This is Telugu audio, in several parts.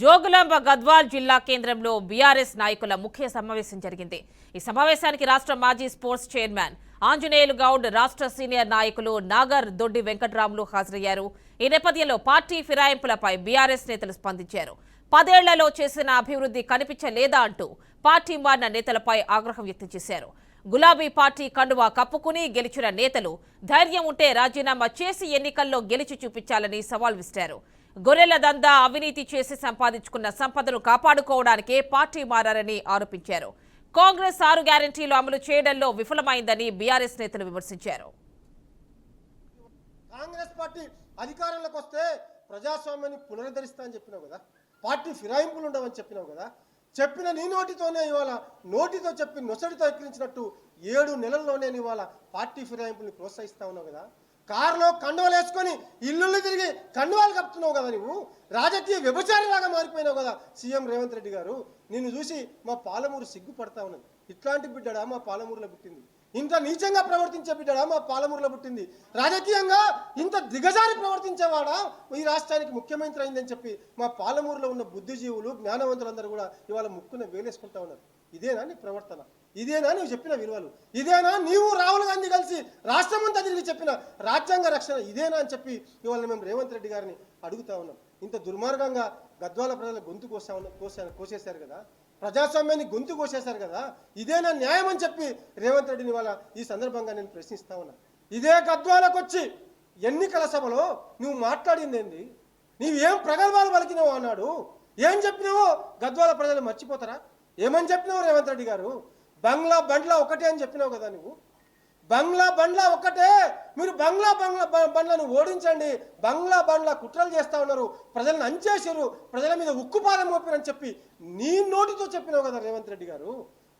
జోగులాంబ గద్వాల్ జిల్లా కేంద్రంలో బీఆర్ఎస్ నాయకుల ముఖ్య సమావేశం జరిగింది. ఈ సమావేశానికి రాష్ట్ర మాజీ స్పోర్ట్స్ చైర్మన్ ఆంజనేయులు గౌడ్, రాష్ట్ర సీనియర్ నాయకులు నాగర్ దొడ్డి వెంకట్రాములు హాజరయ్యారు. ఈ నేపథ్యంలో పార్టీ ఫిరాయింపులపై బీఆర్ఎస్ నేతలు స్పందించారు. 10 ఏళ్లలో చేసిన అభివృద్ధి కనిపించలేదా అంటూ పార్టీ మారిన నేతలపై ఆగ్రహం వ్యక్తం చేశారు. గులాబీ పార్టీ కండువా కప్పుకుని గెలిచిన నేతలు ధైర్యం ఉంటే రాజీనామా చేసి ఎన్నికల్లో గెలిచి చూపించాలని సవాల్ విసిరారు. గొర్రెల దందా, అవినీతి చేసి సంపాదించుకున్న సంపదను కాపాడుకోవడానికే పార్టీ మారారని ఆరోపించారు. కాంగ్రెస్ 6 గ్యారెంటీలు అమలు చేయడంలో విఫలమైందని బీఆర్ఎస్ నేతలు విమర్శించారు. కాంగ్రెస్ పార్టీ అధికారంలోకి వస్తే ప్రజాస్వామ్యాన్ని పునరుద్ధరిస్తా అని చెప్పినావు కదా, పార్టీ ఫిరాయింపులు ఉండవని చెప్పినావు కదా. చెప్పిన నీ నోటితోనే ఇవాళ నోటితో చెప్పి నొసడితో ఎక్కించినట్టు 7 నెలల్లోనే ఇవాళ పార్టీ ఫిరాయింపుల్ని ప్రోత్సహిస్తా ఉన్నావు కదా. కారులో కండువాలు వేసుకొని ఇల్లు తిరిగి కండువాలు కప్పుతున్నావు కదా. నువ్వు రాజకీయ వ్యభిచారిలాగా మారిపోయినావు కదా సీఎం రేవంత్ రెడ్డి గారు. నిన్ను చూసి మా పాలమూరు సిగ్గుపడతా ఉన్నది. ఇట్లాంటి బిడ్డడా మా పాలమూరులో పుట్టింది? ఇంత నీచంగా ప్రవర్తించే బిడ్డడా మా పాలమూరులో పుట్టింది? రాజకీయంగా ఇంత దిగజారి ప్రవర్తించేవాడా ఈ రాష్ట్రానికి ముఖ్యమంత్రి అయిందని చెప్పి మా పాలమూరులో ఉన్న బుద్ధిజీవులు, జ్ఞానవంతులందరూ కూడా ఇవాళ ముక్కున వేలేసుకుంటా ఉన్నారు. ఇదేనా నీ ప్రవర్తన? ఇదేనా నువ్వు చెప్పిన విలువలు? ఇదేనా నీవు రాహుల్ గాంధీ కలిసి రాష్ట్రమంతా తిరిగి చెప్పిన రాజ్యాంగ రక్షణ? ఇదేనా అని చెప్పి ఇవాళ మేము రేవంత్ రెడ్డి గారిని అడుగుతా ఉన్నాం. ఇంత దుర్మార్గంగా గద్వాల ప్రజల గొంతు కోసేశారు కదా, ప్రజాస్వామ్యాన్ని గొంతు కోసేశారు కదా. ఇదేనా న్యాయం అని చెప్పి రేవంత్ రెడ్డిని ఇవాళ ఈ సందర్భంగా నేను ప్రశ్నిస్తా ఉన్నా. ఇదే గద్వాలకు వచ్చి ఎన్నికల సభలో నువ్వు మాట్లాడింది ఏంది? నీవేం ప్రగల్భాలు పలికినావు అన్నాడు. ఏం చెప్పినావో గద్వాల ప్రజలు మర్చిపోతారా? ఏమని చెప్పినావు రేవంత్ రెడ్డి గారు? బంగ్లా బండ్లా ఒకటే అని చెప్పినావు కదా నువ్వు. బంగ్లా బండ్లా ఒక్కటే, మీరు బంగ్లా బండ్లను ఓడించండి, బంగ్లా బండ్ల కుట్రలు చేస్తా ఉన్నారు, ప్రజలను అంచేసారు, ప్రజల మీద ఉక్కుపాదం మోపారని చెప్పి నీ నోటితో చెప్పినావు కదా రేవంత్ రెడ్డి గారు.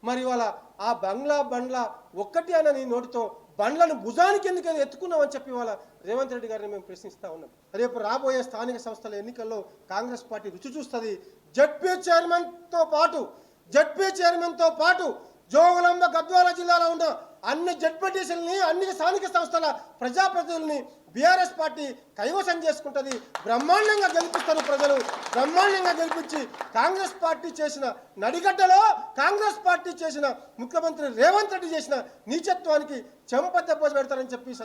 మరి ఇవాళ ఆ బంగ్లా బండ్ల ఒక్కటి అన్న నీ నోటితో బండ్లను భుజానికి ఎందుకు ఎత్తుకున్నావు అని చెప్పి ఇవాళ రేవంత్ రెడ్డి గారిని మేము ప్రశ్నిస్తా ఉన్నాం. రేపు రాబోయే స్థానిక సంస్థల ఎన్నికల్లో కాంగ్రెస్ పార్టీ రుచి చూస్తుంది. జడ్పీ చైర్మన్తో పాటు జోగులాంబ గద్వాల జిల్లాలో ఉన్న అన్ని జడ్పీటీసీలని, అన్ని స్థానిక సంస్థల ప్రజాప్రతినిధుల్ని బీఆర్ఎస్ పార్టీ కైవసం చేసుకుంటుంది. బ్రహ్మాండంగా గెలిపిస్తారు ప్రజలు. బ్రహ్మాండంగా గెలిపించి కాంగ్రెస్ పార్టీ చేసిన నడిగడ్డలో, కాంగ్రెస్ పార్టీ చేసిన ముఖ్యమంత్రి రేవంత్ రెడ్డి చేసిన నీచత్వానికి చెంప దెబ్బ పెడతారని చెప్పి